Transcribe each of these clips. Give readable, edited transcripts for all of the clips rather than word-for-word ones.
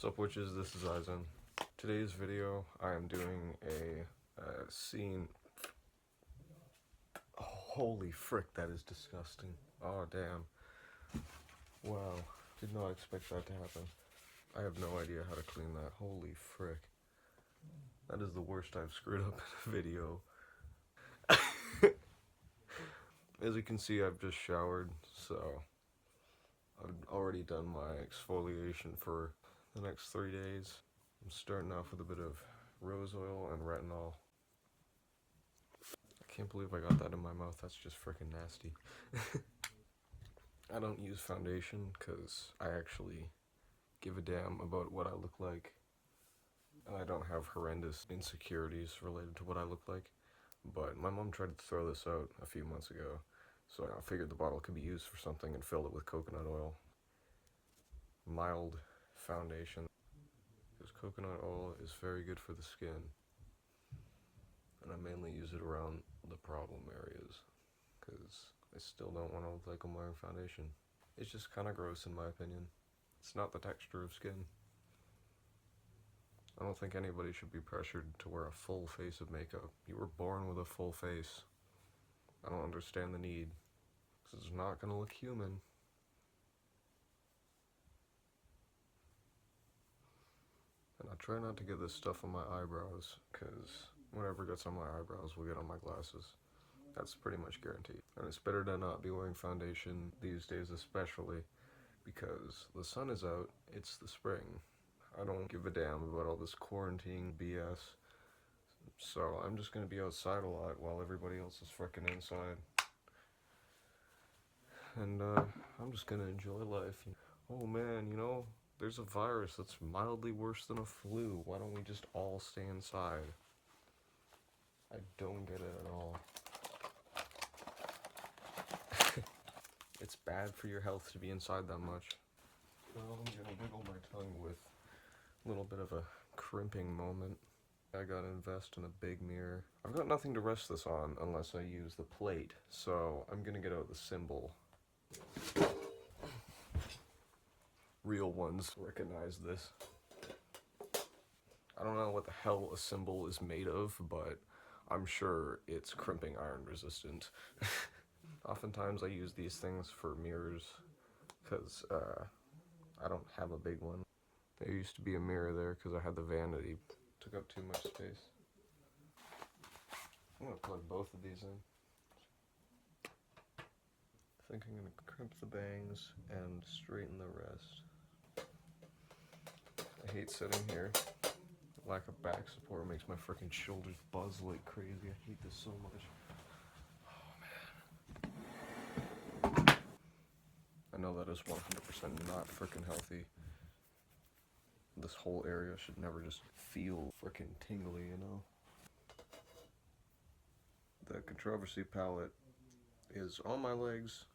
Sup witches, this is Aizen. Today's video, I am doing a scene. Oh, holy frick, that is disgusting. Oh damn. Wow, did not expect that to happen. I have no idea how to clean that. Holy frick. That is the worst I've screwed up in a video. As you can see, I've just showered, so I've already done my exfoliation for the next 3 days. I'm starting off with a bit of rose oil and retinol. I can't believe I got that in my mouth. That's just freaking nasty. I don't use foundation because I actually give a damn about what I look like. And I don't have horrendous insecurities related to what I look like. But my mom tried to throw this out a few months ago, so I figured the bottle could be used for something and filled it with coconut oil. Mild foundation, because coconut oil is very good for the skin. And I mainly use it around the problem areas, because I still don't want to look like I'm wearing foundation. It's just kind of gross in my opinion. It's not the texture of skin. I don't think anybody should be pressured to wear a full face of makeup. You were born with a full face. I don't understand the need, because it's not going to look human. And I try not to get this stuff on my eyebrows, because whatever gets on my eyebrows will get on my glasses. That's pretty much guaranteed. And it's better to not be wearing foundation these days, especially because the sun is out, it's the spring. I don't give a damn about all this quarantine BS. So I'm just gonna be outside a lot while everybody else is freaking inside. And I'm just gonna enjoy life. Oh man, you know, there's a virus that's mildly worse than a flu. Why don't we just all stay inside? I don't get it at all. It's bad for your health to be inside that much. Well, I'm gonna wiggle my tongue with a little bit of a crimping moment. I gotta invest in a big mirror. I've got nothing to rest this on unless I use the plate, so I'm gonna get out the symbol. Real ones recognize this. I don't know what the hell a symbol is made of, but I'm sure it's crimping iron resistant. Oftentimes I use these things for mirrors because I don't have a big one. There used to be a mirror there because I had the vanity. Took up too much space. I'm gonna plug both of these in. I think I'm gonna crimp the bangs and straighten the rest. I hate sitting here. Lack of back support makes my freaking shoulders buzz like crazy. I hate this so much. I know that is 100% not freaking healthy. This whole area should never just feel freaking tingly, you know? The Controversy palette is on my legs,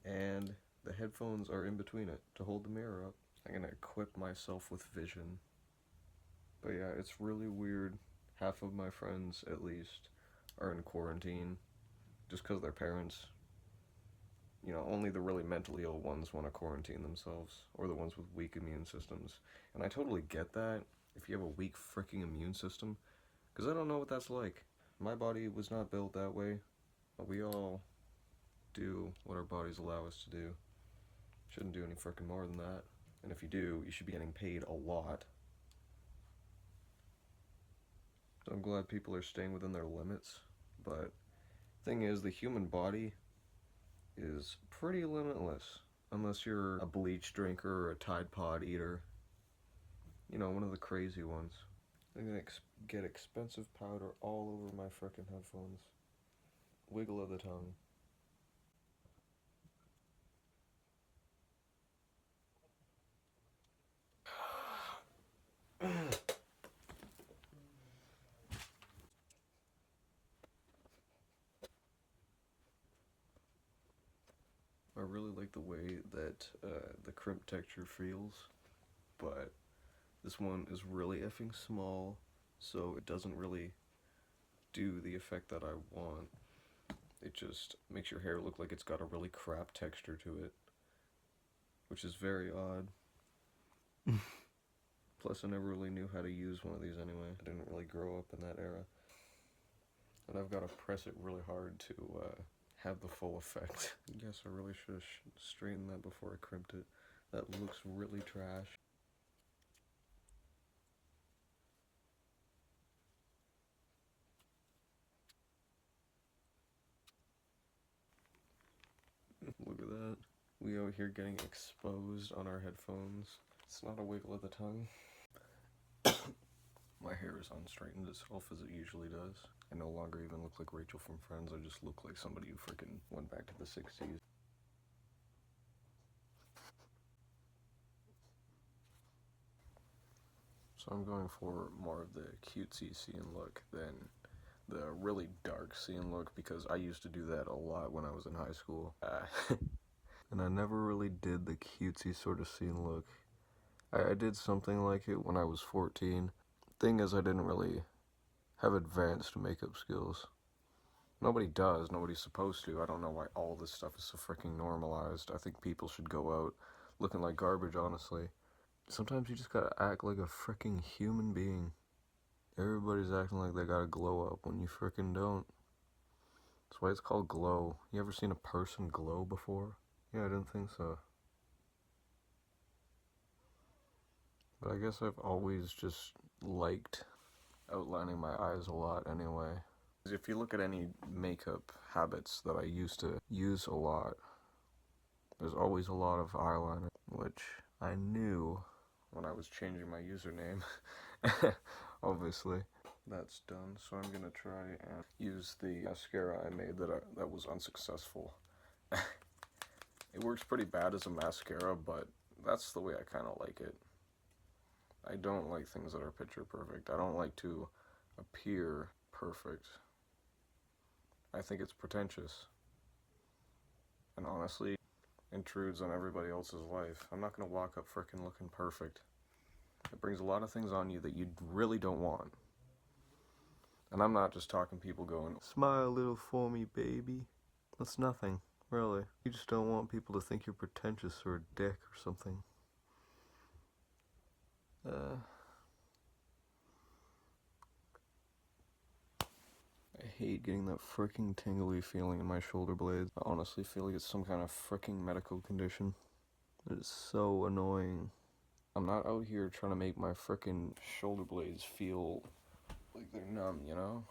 and the headphones are in between it to hold the mirror up. I'm gonna equip myself with vision. But yeah, it's really weird. Half of my friends, at least, are in quarantine just because their parents, you know, only the really mentally ill ones want to quarantine themselves, or the ones with weak immune systems. And I totally get that if you have a weak freaking immune system, because I don't know what that's like. My body was not built that way, but we all do what our bodies allow us to do. Shouldn't do any freaking more than that. And if you do, you should be getting paid a lot. So I'm glad people are staying within their limits, but thing is, the human body is pretty limitless, unless you're a bleach drinker or a Tide Pod eater. You know, one of the crazy ones. I'm gonna get expensive powder all over my frickin' headphones. Wiggle of the tongue. I really like the way that the crimp texture feels, but this one is really effing small, so it doesn't really do the effect that I want. It just makes your hair look like it's got a really crap texture to it, which is very odd. Plus, I never really knew how to use one of these anyway. I didn't really grow up in that era. And I've got to press it really hard to have the full effect. I guess I really should have straightened that before I crimped it. That looks really trash. Look at that. We out here getting exposed on our headphones. It's not a wiggle of the tongue. My hair is unstraightened itself as it usually does. I no longer even look like Rachel from Friends. I just look like somebody who freaking went back to the 60s. So I'm going for more of the cutesy scene look than the really dark scene look, because I used to do that a lot when I was in high school. And I never really did the cutesy sort of scene look. I did something like it when I was 14. Thing is, I didn't really have advanced makeup skills. Nobody does, nobody's supposed to. I don't know why all this stuff is so freaking normalized. I think people should go out looking like garbage, honestly. Sometimes you just gotta act like a freaking human being. Everybody's acting like they got a glow up when you freaking don't. That's why it's called glow. You ever seen a person glow before? Yeah, I didn't think so. But I guess I've always just liked outlining my eyes a lot anyway. If you look at any makeup habits that I used to use a lot, there's always a lot of eyeliner, which I knew when I was changing my username. Obviously. That's done, so I'm gonna try and use the mascara I made that was unsuccessful. It works pretty bad as a mascara, but that's the way I kind of like it. I don't like things that are picture perfect. I don't like to appear perfect. I think it's pretentious. And honestly, intrudes on everybody else's life. I'm not gonna walk up frickin' looking perfect. It brings a lot of things on you that you really don't want. And I'm not just talking people going, smile a little for me, baby. That's nothing, really. You just don't want people to think you're pretentious or a dick or something. I hate getting that freaking tingly feeling in my shoulder blades. I honestly feel like it's some kind of freaking medical condition. It is so annoying. I'm not out here trying to make my freaking shoulder blades feel like they're numb, you know?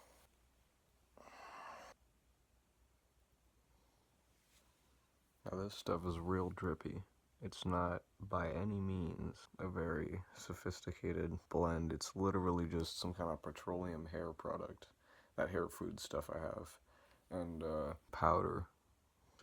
Now this stuff is real drippy. It's not by any means a very sophisticated blend. It's literally just some kind of petroleum hair product. That hair food stuff I have. And powder